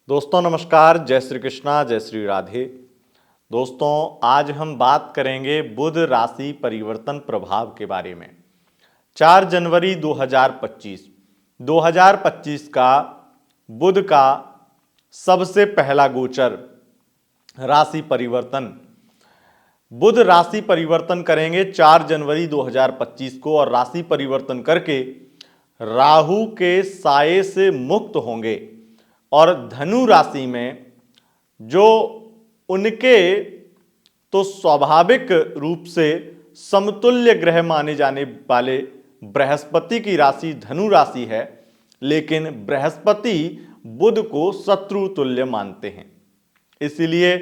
दोस्तों नमस्कार, जय श्री कृष्णा, जय श्री राधे। दोस्तों आज हम बात करेंगे बुध राशि परिवर्तन प्रभाव के बारे में। 4 जनवरी 2025 का बुध का सबसे पहला गोचर राशि परिवर्तन। बुध राशि परिवर्तन करेंगे 4 जनवरी 2025 को और राशि परिवर्तन करके राहु के साये से मुक्त होंगे और धनु राशि में जो उनके तो स्वाभाविक रूप से समतुल्य ग्रह माने जाने वाले बृहस्पति की राशि धनु राशि है, लेकिन बृहस्पति बुध को शत्रु तुल्य मानते हैं। इसलिए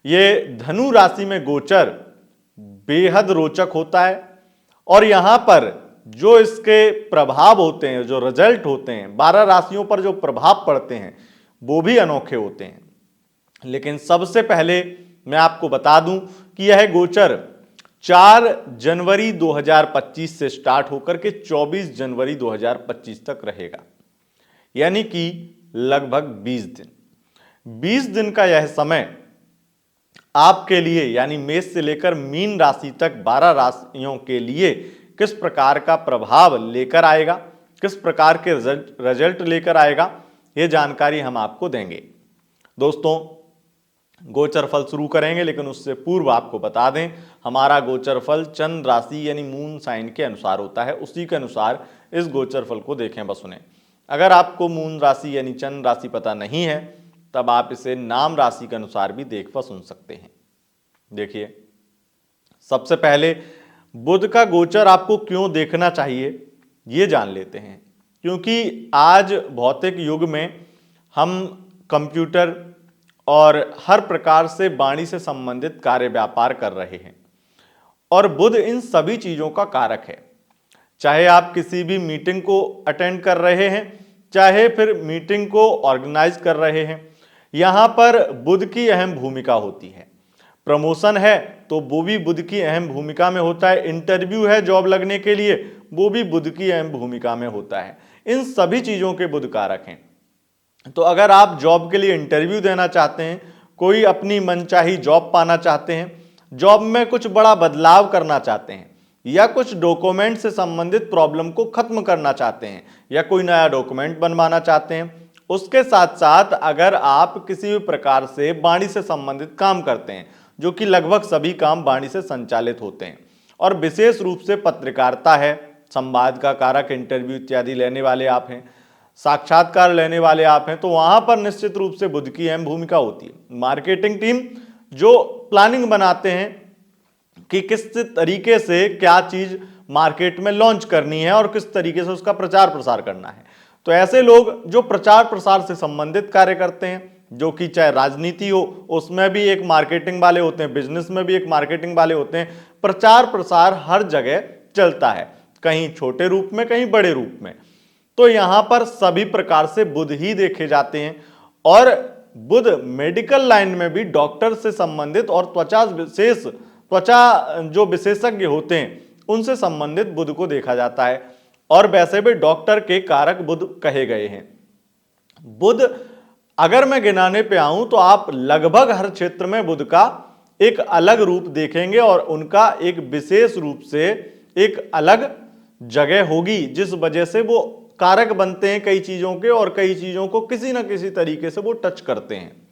ये धनु राशि में गोचर बेहद रोचक होता है और यहां पर जो इसके प्रभाव होते हैं, जो रिजल्ट होते हैं, 12 राशियों पर जो प्रभाव पड़ते हैं वो भी अनोखे होते हैं। लेकिन सबसे पहले मैं आपको बता दूं कि यह गोचर 4 जनवरी 2025 से स्टार्ट होकर के 24 जनवरी 2025 तक रहेगा, यानी कि लगभग 20 दिन का यह समय आपके लिए यानी मेष से लेकर मीन राशि तक 12 राशियों के लिए किस प्रकार का प्रभाव लेकर आएगा, किस प्रकार के रिजल्ट लेकर आएगा, ये जानकारी हम आपको देंगे। दोस्तों गोचर फल शुरू करेंगे, लेकिन उससे पूर्व आपको बता दें हमारा गोचर फल चंद्र राशि यानी मून साइन के अनुसार होता है। उसी के अनुसार इस गोचर फल को देखें व सुने। अगर आपको मून राशि यानी चंद्र राशि पता नहीं है तब आप इसे नाम राशि के अनुसार भी देख व सुन सकते हैं। देखिए, सबसे पहले बुध का गोचर आपको क्यों देखना चाहिए ये जान लेते हैं, क्योंकि आज भौतिक युग में हम कंप्यूटर और हर प्रकार से वाणी से संबंधित कार्य व्यापार कर रहे हैं और बुध इन सभी चीजों का कारक है। चाहे आप किसी भी मीटिंग को अटेंड कर रहे हैं, चाहे फिर मीटिंग को ऑर्गेनाइज कर रहे हैं, यहां पर बुध की अहम भूमिका होती है। प्रमोशन है तो वो भी बुध की अहम भूमिका में होता है। इंटरव्यू है जॉब लगने के लिए, वो भी बुध की अहम भूमिका में होता है। इन सभी चीजों के बुध कारक हैं। तो अगर आप जॉब के लिए इंटरव्यू देना चाहते हैं, कोई अपनी मनचाही जॉब पाना चाहते हैं, जॉब में कुछ बड़ा बदलाव करना चाहते हैं, या कुछ डॉक्यूमेंट से संबंधित प्रॉब्लम को खत्म करना चाहते हैं, या कोई नया डॉक्यूमेंट बनवाना चाहते हैं, उसके साथ साथ अगर आप किसी भी प्रकार से वाणी से संबंधित काम करते हैं, जो कि लगभग सभी काम वाणी से संचालित होते हैं, और विशेष रूप से पत्रकारिता है, संवाद का कारक, इंटरव्यू इत्यादि लेने वाले आप हैं, साक्षात्कार लेने वाले आप हैं, तो वहां पर निश्चित रूप से बुध की अहम भूमिका होती है। मार्केटिंग टीम जो प्लानिंग बनाते हैं कि किस तरीके से क्या चीज मार्केट में लॉन्च करनी है और किस तरीके से उसका प्रचार प्रसार करना है, तो ऐसे लोग जो प्रचार प्रसार से संबंधित कार्य करते हैं, जो कि चाहे राजनीति हो उसमें भी एक मार्केटिंग वाले होते हैं, बिजनेस में भी एक मार्केटिंग वाले होते हैं, प्रचार प्रसार हर जगह चलता है, कहीं छोटे रूप में कहीं बड़े रूप में। तो यहां पर सभी प्रकार से बुध ही देखे जाते हैं और बुध मेडिकल लाइन में भी डॉक्टर से संबंधित और त्वचा जो विशेषज्ञ होते हैं उनसे संबंधित बुध को देखा जाता है, और वैसे भी डॉक्टर के कारक बुध कहे गए हैं। बुध अगर मैं गिनाने पे आऊं तो आप लगभग हर क्षेत्र में बुध का एक अलग रूप देखेंगे और उनका एक विशेष रूप से एक अलग जगह होगी, जिस वजह से वो कारक बनते हैं कई चीजों के, और कई चीजों को किसी न किसी तरीके से वो टच करते हैं।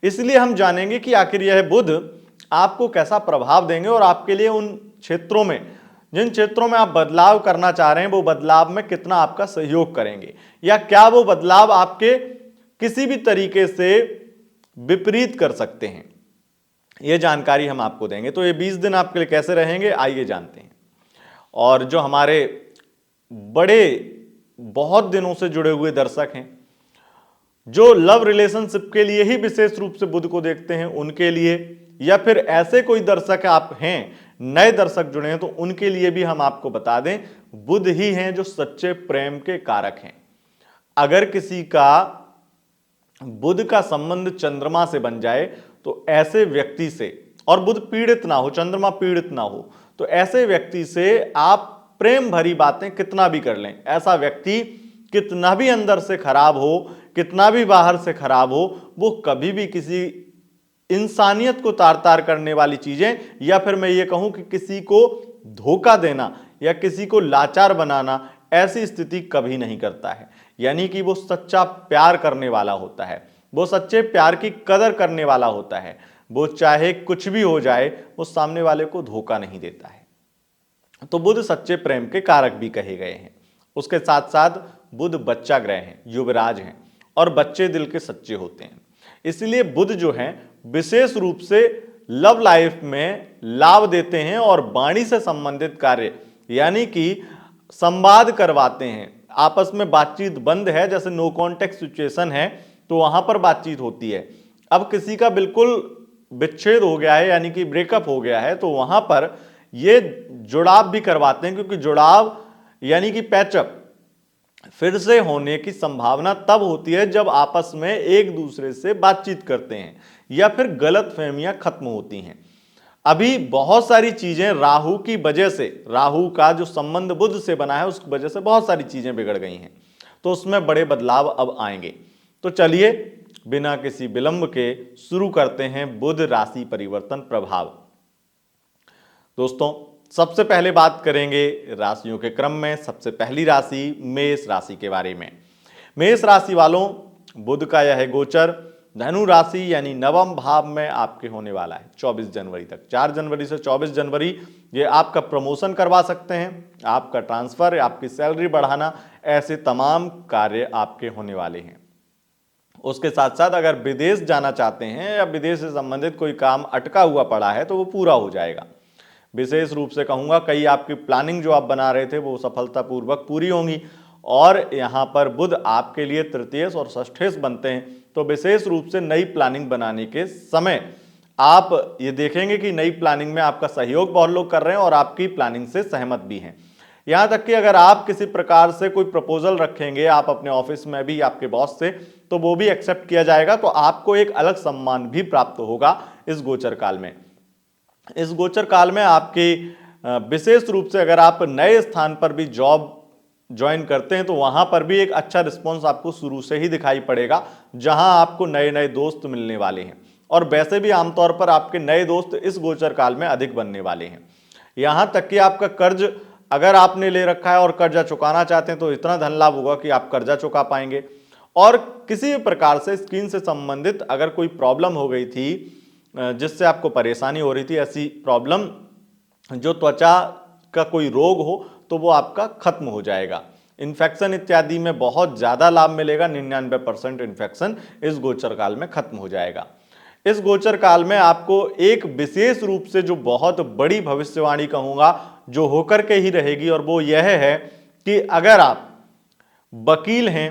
इसलिए हम जानेंगे कि आखिर यह बुध आपको कैसा प्रभाव देंगे और आपके लिए उन क्षेत्रों में, जिन क्षेत्रों में आप बदलाव करना चाह रहे हैं, वो बदलाव में कितना आपका सहयोग करेंगे, या क्या वो बदलाव आपके किसी भी तरीके से विपरीत कर सकते हैं। यह जानकारी हम आपको देंगे। तो ये 20 दिन आपके लिए कैसे रहेंगे आइए जानते हैं। और जो हमारे बड़े बहुत दिनों से जुड़े हुए दर्शक हैं, जो लव रिलेशनशिप के लिए ही विशेष रूप से बुध को देखते हैं, उनके लिए, या फिर ऐसे कोई दर्शक आप हैं, नए दर्शक जुड़े हैं, तो उनके लिए भी हम आपको बता दें बुध ही हैं जो सच्चे प्रेम के कारक हैं। अगर किसी का बुध का संबंध चंद्रमा से बन जाए तो ऐसे व्यक्ति से, और बुध पीड़ित ना हो, चंद्रमा पीड़ित ना हो, तो ऐसे व्यक्ति से आप प्रेम भरी बातें कितना भी कर लें, ऐसा व्यक्ति कितना भी अंदर से खराब हो कितना भी बाहर से खराब हो, वो कभी भी किसी इंसानियत को तार तार करने वाली चीजें, या फिर मैं ये कहूं कि किसी को धोखा देना या किसी को लाचार बनाना, ऐसी स्थिति कभी नहीं करता है। यानी कि वो सच्चा प्यार करने वाला होता है, वो सच्चे प्यार की कदर करने वाला होता है। वो चाहे कुछ भी हो जाए, वो सामने वाले को धोखा नहीं देता है। तो बुध सच्चे प्रेम के कारक भी कहे गए हैं। उसके साथ साथ बुध बच्चा ग्रह हैं, युवराज हैं, और बच्चे दिल के सच्चे होते हैं। इसलिए बुध जो है विशेष रूप से लव लाइफ में लाभ देते हैं और वाणी से संबंधित कार्य, यानी कि संवाद करवाते हैं। आपस में बातचीत बंद है, जैसे नो कॉन्टेक्ट सिचुएशन है तो वहां पर बातचीत होती है। अब किसी का बिल्कुल विच्छेद हो गया है, यानी कि ब्रेकअप हो गया है, तो वहां पर ये जुड़ाव भी करवाते हैं, क्योंकि जुड़ाव यानी कि पैचअप फिर से होने की संभावना तब होती है जब आपस में एक दूसरे से बातचीत करते हैं या फिर गलतफहमियां खत्म होती हैं। अभी बहुत सारी चीजें राहु की वजह से, राहु का जो संबंध बुध से बना है उसकी वजह से बहुत सारी चीजें बिगड़ गई हैं, तो उसमें बड़े बदलाव अब आएंगे। तो चलिए बिना किसी विलंब के शुरू करते हैं बुध राशि परिवर्तन प्रभाव। दोस्तों, सबसे पहले बात करेंगे राशियों के क्रम में। सबसे पहली राशि मेष राशि के बारे में। मेष राशि वालों, बुध का यह गोचर धनु राशि यानी नवम भाव में आपके होने वाला है 24 जनवरी तक। 4 जनवरी से 24 जनवरी ये आपका प्रमोशन करवा सकते हैं, आपका ट्रांसफर, आपकी सैलरी बढ़ाना, ऐसे तमाम कार्य आपके होने वाले हैं। उसके साथ साथ अगर विदेश जाना चाहते हैं या विदेश से संबंधित कोई काम अटका हुआ पड़ा है तो वो पूरा हो जाएगा। विशेष रूप से कहूंगा, कई आपकी प्लानिंग जो आप बना रहे थे वो सफलतापूर्वक पूरी होंगी। और यहाँ पर बुध आपके लिए तृतीयेश और षष्ठेश बनते हैं, तो विशेष रूप से नई प्लानिंग बनाने के समय आप ये देखेंगे कि नई प्लानिंग में आपका सहयोग बहुत लोग कर रहे हैं और आपकी प्लानिंग से सहमत भी हैं। यहाँ तक कि अगर आप किसी प्रकार से कोई प्रपोजल रखेंगे आप अपने ऑफिस में भी आपके बॉस से, तो वो भी एक्सेप्ट किया जाएगा, तो आपको एक अलग सम्मान भी प्राप्त होगा इस गोचर काल में। इस गोचर काल में आपके विशेष रूप से अगर आप नए स्थान पर भी जॉब ज्वाइन करते हैं तो वहां पर भी एक अच्छा रिस्पॉन्स आपको शुरू से ही दिखाई पड़ेगा, जहां आपको नए नए दोस्त मिलने वाले हैं। और वैसे भी आमतौर पर आपके नए दोस्त इस गोचर काल में अधिक बनने वाले हैं। यहां तक कि आपका कर्ज अगर आपने ले रखा है और कर्जा चुकाना चाहते हैं तो इतना धन लाभ होगा कि आप कर्जा चुका पाएंगे। और किसी भी प्रकार से स्किन से संबंधित अगर कोई प्रॉब्लम हो गई थी जिससे आपको परेशानी हो रही थी, ऐसी प्रॉब्लम जो त्वचा का कोई रोग हो, तो वो आपका खत्म हो जाएगा। इन्फेक्शन इत्यादि में बहुत ज्यादा लाभ मिलेगा। 99% इन्फेक्शन इस गोचर काल में खत्म हो जाएगा। इस गोचर काल में आपको एक विशेष रूप से जो बहुत बड़ी भविष्यवाणी कहूंगा जो होकर के ही रहेगी, और वो यह है कि अगर आप वकील हैं,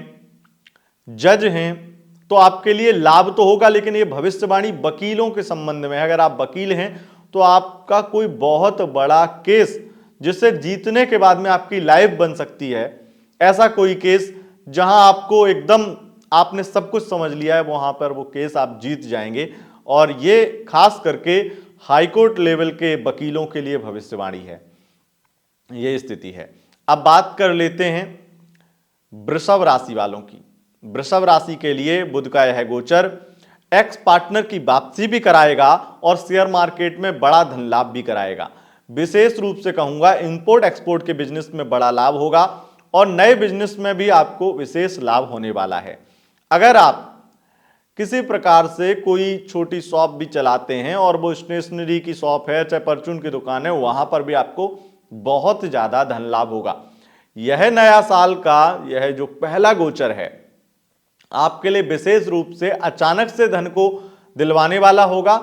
जज हैं, तो आपके लिए लाभ तो होगा, लेकिन ये भविष्यवाणी वकीलों के संबंध में है। अगर आप वकील हैं तो आपका कोई बहुत बड़ा केस जिससे जीतने के बाद में आपकी लाइफ बन सकती है, ऐसा कोई केस जहां आपको एकदम आपने सब कुछ समझ लिया है, वहां पर वो केस आप जीत जाएंगे। और ये खास करके हाईकोर्ट लेवल के वकीलों के लिए भविष्यवाणी है, ये स्थिति है। अब बात कर लेते हैं वृषभ राशि वालों की। वृषभ राशि के लिए बुध का यह गोचर एक्स पार्टनर की वापसी भी कराएगा और शेयर मार्केट में बड़ा धन लाभ भी कराएगा। विशेष रूप से कहूंगा इंपोर्ट एक्सपोर्ट के बिजनेस में बड़ा लाभ होगा और नए बिजनेस में भी आपको विशेष लाभ होने वाला है। अगर आप किसी प्रकार से कोई छोटी शॉप भी चलाते हैं और वो स्टेशनरी की शॉप है, चाहे परचून की दुकान है, वहां पर भी आपको बहुत ज्यादा धन लाभ होगा। यह नया साल का यह जो पहला गोचर है आपके लिए विशेष रूप से अचानक से धन को दिलवाने वाला होगा।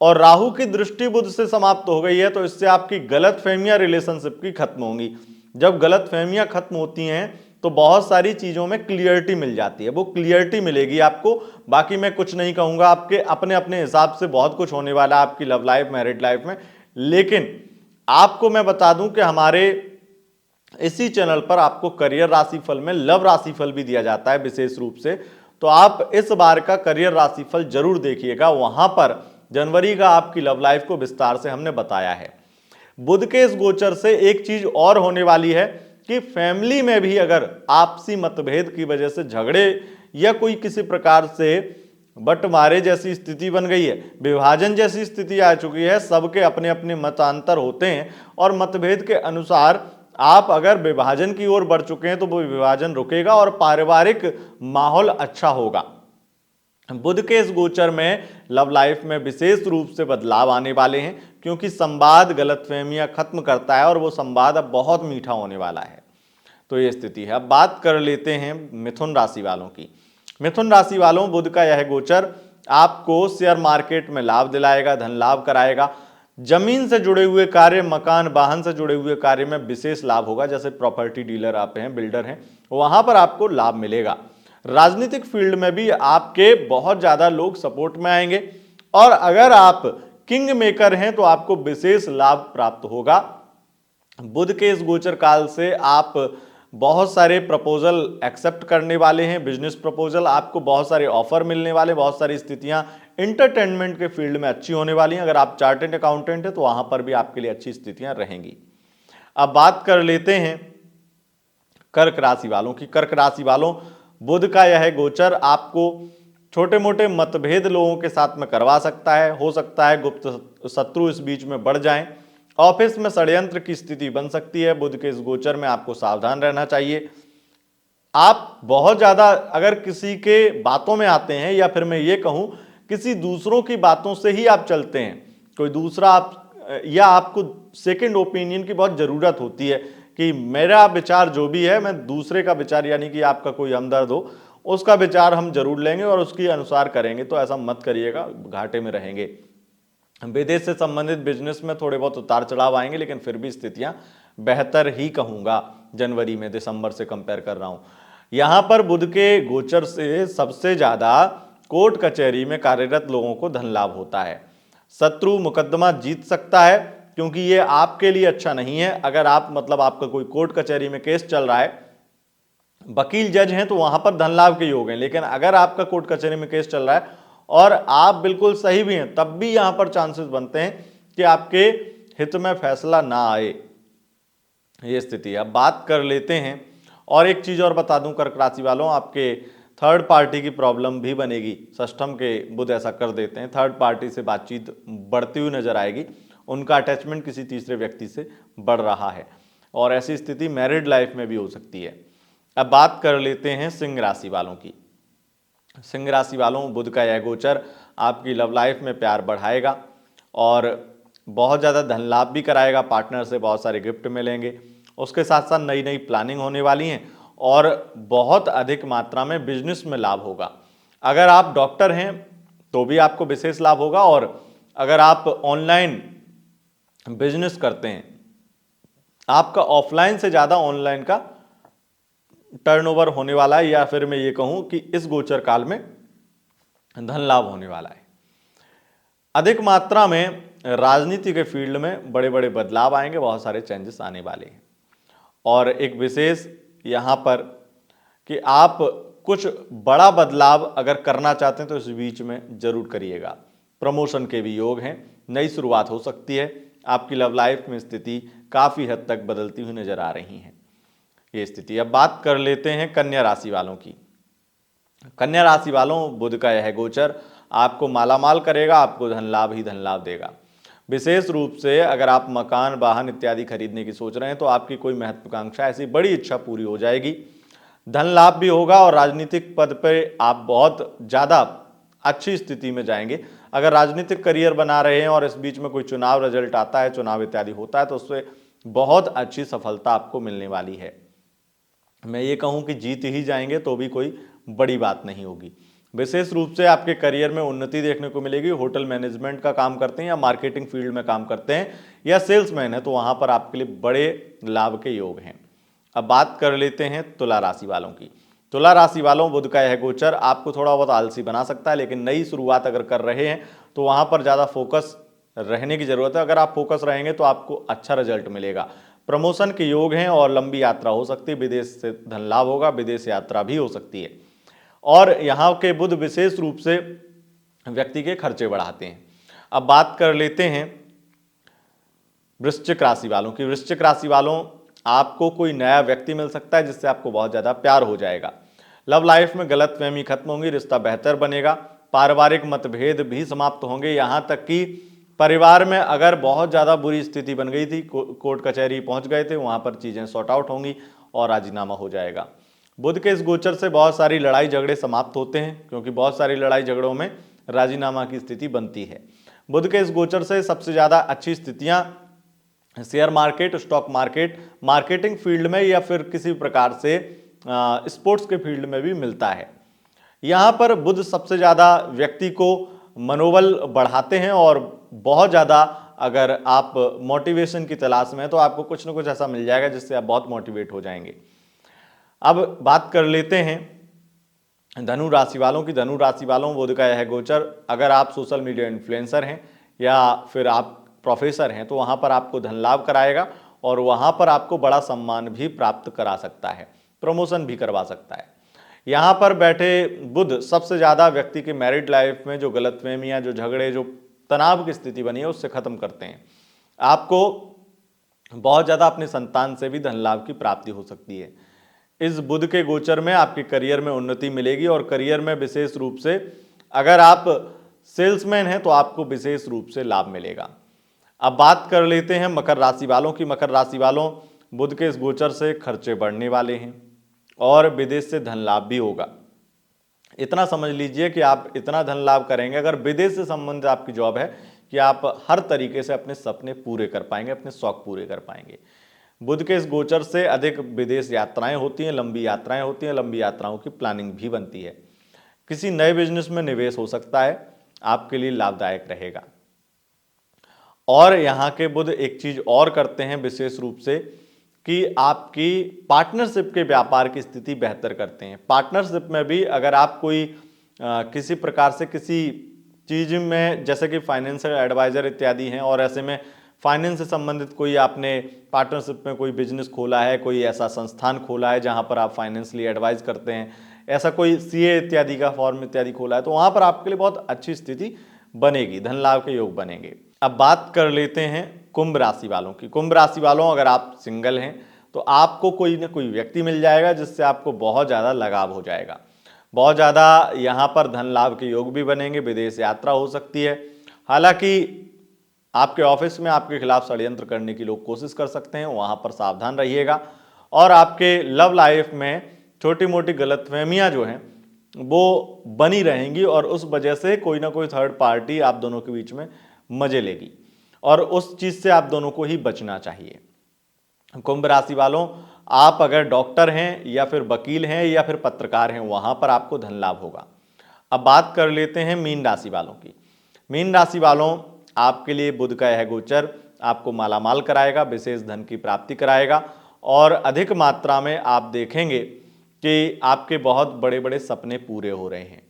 और राहु की दृष्टि बुध से समाप्त हो गई है, तो इससे आपकी गलतफहमियां रिलेशनशिप की खत्म होंगी। जब गलतफहमियां खत्म होती हैं तो बहुत सारी चीजों में क्लियरिटी मिल जाती है, वो क्लियरिटी मिलेगी आपको। बाकी मैं कुछ नहीं कहूंगा, आपके अपने अपने हिसाब से बहुत कुछ होने वाला है आपकी लव लाइफ, मैरिड लाइफ में। लेकिन आपको मैं बता दूं कि हमारे इसी चैनल पर आपको करियर राशिफल में लव राशिफल भी दिया जाता है विशेष रूप से, तो आप इस बार का करियर राशिफल जरूर देखिएगा। वहां पर जनवरी का आपकी लव लाइफ को विस्तार से हमने बताया है। बुध के इस गोचर से एक चीज और होने वाली है कि फैमिली में भी अगर आपसी मतभेद की वजह से झगड़े या कोई किसी प्रकार से बंटवारे जैसी स्थिति बन गई है, विभाजन जैसी स्थिति आ चुकी है। सबके अपने अपने मतांतर होते हैं और मतभेद के अनुसार आप अगर विभाजन की ओर बढ़ चुके हैं तो वो विभाजन रुकेगा और पारिवारिक माहौल अच्छा होगा। बुध के इस गोचर में लव लाइफ में विशेष रूप से बदलाव आने वाले हैं, क्योंकि संवाद गलतफहमियां खत्म करता है और वो संवाद अब बहुत मीठा होने वाला है। तो ये स्थिति है। अब बात कर लेते हैं मिथुन राशि वालों की। मिथुन राशि वालों, बुध का यह गोचर आपको शेयर मार्केट में लाभ दिलाएगा, धन लाभ कराएगा। जमीन से जुड़े हुए कार्य, मकान वाहन से जुड़े हुए कार्य में विशेष लाभ होगा। जैसे प्रॉपर्टी डीलर आप हैं, बिल्डर हैं, वहां पर आपको लाभ मिलेगा। राजनीतिक फील्ड में भी आपके बहुत ज्यादा लोग सपोर्ट में आएंगे और अगर आप किंग मेकर हैं तो आपको विशेष लाभ प्राप्त होगा। बुध के इस गोचर काल से आप बहुत सारे प्रपोजल एक्सेप्ट करने वाले हैं, बिजनेस प्रपोजल, आपको बहुत सारे ऑफर मिलने वाले, बहुत सारी स्थितियां एंटरटेनमेंट के फील्ड में अच्छी होने वाली हैं। अगर आप चार्टेड अकाउंटेंट हैं तो वहां पर भी आपके लिए अच्छी स्थितियां रहेंगी। अब बात कर लेते हैं कर्क राशि वालों की। कर्क राशि वालों, बुध का यह गोचर आपको छोटे मोटे मतभेद लोगों के साथ में करवा सकता है। हो सकता है गुप्त शत्रु इस बीच में बढ़ जाएं। ऑफिस में षड्यंत्र की स्थिति बन सकती है। बुध के इस गोचर में आपको सावधान रहना चाहिए। आप बहुत ज्यादा अगर किसी के बातों में आते हैं, या फिर मैं ये कहूं किसी दूसरों की बातों से ही आप चलते हैं, कोई दूसरा आप या आपको सेकंड ओपिनियन की बहुत जरूरत होती है कि मेरा विचार जो भी है, मैं दूसरे का विचार, यानी कि आपका कोई हमदर्द हो, उसका विचार हम जरूर लेंगे और उसके अनुसार करेंगे। तो ऐसा मत करिएगा, घाटे में रहेंगे। विदेश से संबंधित बिजनेस में थोड़े बहुत उतार चढ़ाव आएंगे, लेकिन फिर भी स्थितियां बेहतर ही कहूंगा। जनवरी में दिसंबर से कंपेयर कर रहा हूं। यहां पर बुध के गोचर से सबसे ज्यादा कोर्ट कचहरी में कार्यरत लोगों को धन लाभ होता है। शत्रु मुकदमा जीत सकता है, क्योंकि ये आपके लिए अच्छा नहीं है। अगर आप आपका कोई कोर्ट कचहरी में केस चल रहा है, वकील जज हैं, तो वहां पर धन लाभ के योग हैं। लेकिन अगर आपका कोर्ट कचहरी में केस चल रहा है और आप बिल्कुल सही भी हैं, तब भी यहां पर चांसेस बनते हैं कि आपके हित में फैसला ना आए। ये स्थिति है। अब बात कर लेते हैं, और एक चीज और बता दूं कर्क राशि वालों, आपके थर्ड पार्टी की प्रॉब्लम भी बनेगी। षष्ठम के बुध ऐसा कर देते हैं, थर्ड पार्टी से बातचीत बढ़ती हुई नजर आएगी। उनका अटैचमेंट किसी तीसरे व्यक्ति से बढ़ रहा है और ऐसी स्थिति मैरिड लाइफ में भी हो सकती है। अब बात कर लेते हैं सिंह राशि वालों की। सिंह राशि वालों, बुध का यह गोचर आपकी लव लाइफ में प्यार बढ़ाएगा और बहुत ज़्यादा धन लाभ भी कराएगा। पार्टनर से बहुत सारे गिफ्ट मिलेंगे। उसके साथ साथ नई नई प्लानिंग होने वाली हैं और बहुत अधिक मात्रा में बिजनेस में लाभ होगा। अगर आप डॉक्टर हैं तो भी आपको विशेष लाभ होगा, और अगर आप ऑनलाइन बिजनेस करते हैं, आपका ऑफलाइन से ज्यादा ऑनलाइन का टर्नओवर होने वाला है, या फिर मैं ये कहूं कि इस गोचर काल में धन लाभ होने वाला है। अधिक मात्रा में राजनीति के फील्ड में बड़े बड़े बदलाव आएंगे, बहुत सारे चेंजेस आने वाले हैं। और एक विशेष यहां पर कि आप कुछ बड़ा बदलाव अगर करना चाहते हैं तो इस बीच में जरूर करिएगा। प्रमोशन के भी योग हैं, नई शुरुआत हो सकती है। आपकी लव लाइफ में स्थिति काफी हद तक बदलती हुई नजर आ रही है ये स्थिति। अब बात कर लेते हैं कन्या राशि वालों की। कन्या राशि वालों, बुध का यह गोचर आपको मालामाल करेगा, आपको धन लाभ ही धन लाभ देगा। विशेष रूप से अगर आप मकान वाहन इत्यादि खरीदने की सोच रहे हैं तो आपकी कोई महत्वाकांक्षा, ऐसी बड़ी इच्छा पूरी हो जाएगी। धन लाभ भी होगा और राजनीतिक पद पर आप बहुत ज्यादा अच्छी स्थिति में जाएंगे। अगर राजनीतिक करियर बना रहे हैं और इस बीच में कोई चुनाव रिजल्ट आता है, चुनाव इत्यादि होता है, तो उससे बहुत अच्छी सफलता आपको मिलने वाली है। मैं ये कहूं कि जीत ही जाएंगे तो भी कोई बड़ी बात नहीं होगी। विशेष रूप से आपके करियर में उन्नति देखने को मिलेगी। होटल मैनेजमेंट का काम करते हैं या मार्केटिंग फील्ड में काम करते हैं या सेल्समैन है, तो वहां पर आपके लिए बड़े लाभ के योग हैं। अब बात कर लेते हैं तुला राशि वालों की। तुला राशि वालों, बुध का यह गोचर आपको थोड़ा बहुत आलसी बना सकता है, लेकिन नई शुरुआत अगर कर रहे हैं तो वहां पर ज्यादा फोकस रहने की जरूरत है। अगर आप फोकस रहेंगे तो आपको अच्छा रिजल्ट मिलेगा। प्रमोशन के योग हैं और लंबी यात्रा हो सकती है। विदेश से धन लाभ होगा, विदेश यात्रा भी हो सकती है। और यहाँ के बुध विशेष रूप से व्यक्ति के खर्चे बढ़ाते हैं। अब बात कर लेते हैं वृश्चिक राशि वालों की। वृश्चिक राशि वालों, आपको कोई नया व्यक्ति मिल सकता है जिससे आपको बहुत ज्यादा प्यार हो जाएगा। लव लाइफ में गलतफहमी खत्म होंगी, रिश्ता बेहतर बनेगा, पारिवारिक मतभेद भी समाप्त होंगे। यहाँ तक कि परिवार में अगर बहुत ज़्यादा बुरी स्थिति बन गई थी, कोर्ट कचहरी पहुंच गए थे, वहां पर चीज़ें सॉर्ट आउट होंगी और राजीनामा हो जाएगा। बुध के इस गोचर से बहुत सारी लड़ाई झगड़े समाप्त होते हैं, क्योंकि बहुत सारी लड़ाई झगड़ों में राजीनामा की स्थिति बनती है। बुध के इस गोचर से सबसे ज़्यादा अच्छी स्थितियां share market, stock market, marketing field में या फिर किसी प्रकार से स्पोर्ट्स के फील्ड में भी मिलता है। यहाँ पर बुध सबसे ज़्यादा व्यक्ति को मनोबल बढ़ाते हैं और बहुत ज़्यादा अगर आप मोटिवेशन की तलाश में हैं तो आपको कुछ ना कुछ ऐसा मिल जाएगा जिससे आप बहुत मोटिवेट हो जाएंगे। अब बात कर लेते हैं धनु राशि वालों की। धनु राशि वालों, बुध का यह गोचर, अगर आप सोशल मीडिया इन्फ्लुएंसर हैं या फिर आप प्रोफेसर हैं तो वहाँ पर आपको धन लाभ कराएगा और वहाँ पर आपको बड़ा सम्मान भी प्राप्त करा सकता है, प्रमोशन भी करवा सकता है। यहाँ पर बैठे बुध सबसे ज़्यादा व्यक्ति के मैरिड लाइफ में जो गलतफहमियाँ, जो झगड़े, जो तनाव की स्थिति बनी है उससे खत्म करते हैं। आपको बहुत ज़्यादा अपने संतान से भी धन लाभ की प्राप्ति हो सकती है। इस बुध के गोचर में आपके करियर में उन्नति मिलेगी और करियर में विशेष रूप से अगर आप सेल्समैन हैं तो आपको विशेष रूप से लाभ मिलेगा। अब बात कर लेते हैं मकर राशि वालों की। मकर राशि वालों, बुध के इस गोचर से खर्चे बढ़ने वाले हैं और विदेश से धन लाभ भी होगा। इतना समझ लीजिए कि आप इतना धन लाभ करेंगे, अगर विदेश से संबंधित आपकी जॉब है, कि आप हर तरीके से अपने सपने पूरे कर पाएंगे, अपने शौक पूरे कर पाएंगे। बुध के इस गोचर से अधिक विदेश यात्राएं होती हैं, लंबी यात्राएं होती हैं, लंबी यात्राओं की प्लानिंग भी बनती है। किसी नए बिजनेस में निवेश हो सकता है, आपके लिए लाभदायक रहेगा। और यहाँ के बुध एक चीज और करते हैं विशेष रूप से कि आपकी पार्टनरशिप के व्यापार की स्थिति बेहतर करते हैं। पार्टनरशिप में भी अगर आप कोई किसी प्रकार से किसी चीज में, जैसे कि फाइनेंशियल एडवाइजर इत्यादि हैं और ऐसे में फाइनेंस से संबंधित कोई आपने पार्टनरशिप में कोई बिजनेस खोला है, कोई ऐसा संस्थान खोला है जहां पर आप फाइनेंशियली एडवाइज करते हैं, ऐसा कोई सीए इत्यादि का फॉर्म इत्यादि खोला है, तो वहां पर आपके लिए बहुत अच्छी स्थिति बनेगी, धन लाभ के योग बनेंगे। अब बात कर लेते हैं कुंभ राशि वालों की। कुंभ राशि वालों, अगर आप सिंगल हैं तो आपको कोई ना कोई व्यक्ति मिल जाएगा जिससे आपको बहुत ज़्यादा लगाव हो जाएगा, बहुत ज़्यादा यहाँ पर धन लाभ के योग भी बनेंगे, विदेश यात्रा हो सकती है। हालांकि आपके ऑफिस में आपके खिलाफ षड्यंत्र करने की लोग कोशिश कर सकते हैं, वहाँ पर सावधान रहिएगा। और आपके लव लाइफ में छोटी मोटी गलतफहमियाँ जो हैं वो बनी रहेंगी और उस वजह से कोई ना कोई थर्ड पार्टी आप दोनों के बीच में मजे लेगी और उस चीज़ से आप दोनों को ही बचना चाहिए। कुंभ राशि वालों, आप अगर डॉक्टर हैं या फिर वकील हैं या फिर पत्रकार हैं, वहां पर आपको धन लाभ होगा। अब बात कर लेते हैं मीन राशि वालों की। मीन राशि वालों, आपके लिए बुध का यह गोचर आपको मालामाल कराएगा, विशेष धन की प्राप्ति कराएगा और अधिक मात्रा में आप देखेंगे कि आपके बहुत बड़े बड़े सपने पूरे हो रहे हैं।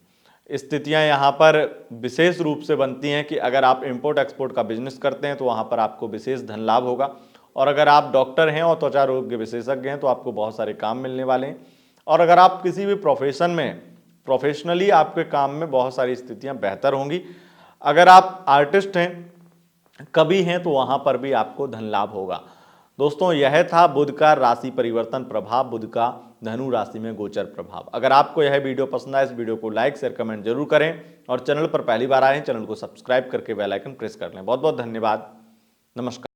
स्थितियां यहाँ पर विशेष रूप से बनती हैं कि अगर आप इंपोर्ट एक्सपोर्ट का बिजनेस करते हैं तो वहाँ पर आपको विशेष धन लाभ होगा और अगर आप डॉक्टर हैं और त्वचा रोग के विशेषज्ञ हैं तो आपको बहुत सारे काम मिलने वाले हैं। और अगर आप किसी भी प्रोफेशन में प्रोफेशनली आपके काम में बहुत सारी स्थितियां बेहतर होंगी। अगर आप आर्टिस्ट हैं, कवि हैं, तो वहाँ पर भी आपको धन लाभ होगा। दोस्तों, यह था बुध का राशि परिवर्तन प्रभाव, बुध का धनु राशि में गोचर प्रभाव। अगर आपको यह वीडियो पसंद आए, इस वीडियो को लाइक शेयर कमेंट जरूर करें और चैनल पर पहली बार आए हैं, चैनल को सब्सक्राइब करके बेल आइकन प्रेस कर लें। बहुत बहुत धन्यवाद। नमस्कार।